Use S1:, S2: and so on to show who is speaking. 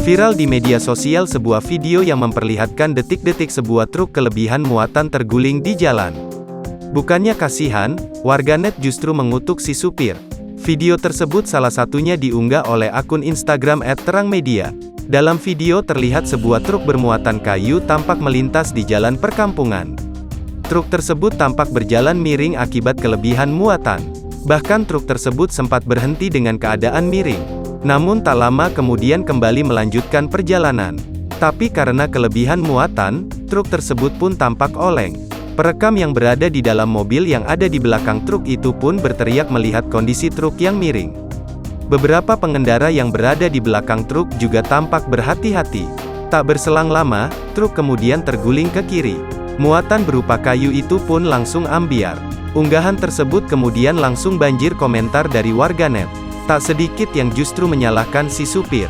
S1: Viral di media sosial sebuah video yang memperlihatkan detik-detik sebuah truk kelebihan muatan terguling di jalan. Bukannya kasihan, warganet justru mengutuk si supir. Video tersebut salah satunya diunggah oleh akun Instagram @terangmedia. Dalam video terlihat sebuah truk bermuatan kayu tampak melintas di jalan perkampungan. Truk tersebut tampak berjalan miring akibat kelebihan muatan. Bahkan truk tersebut sempat berhenti dengan keadaan miring. Namun tak lama kemudian kembali melanjutkan perjalanan. Tapi karena kelebihan muatan, truk tersebut pun tampak oleng. Perekam yang berada di dalam mobil yang ada di belakang truk itu pun berteriak melihat kondisi truk yang miring. Beberapa pengendara yang berada di belakang truk juga tampak berhati-hati. Tak berselang lama, truk kemudian terguling ke kiri. Muatan berupa kayu itu pun langsung ambyar. Unggahan tersebut kemudian langsung banjir komentar dari warganet. Tak sedikit yang justru menyalahkan si supir.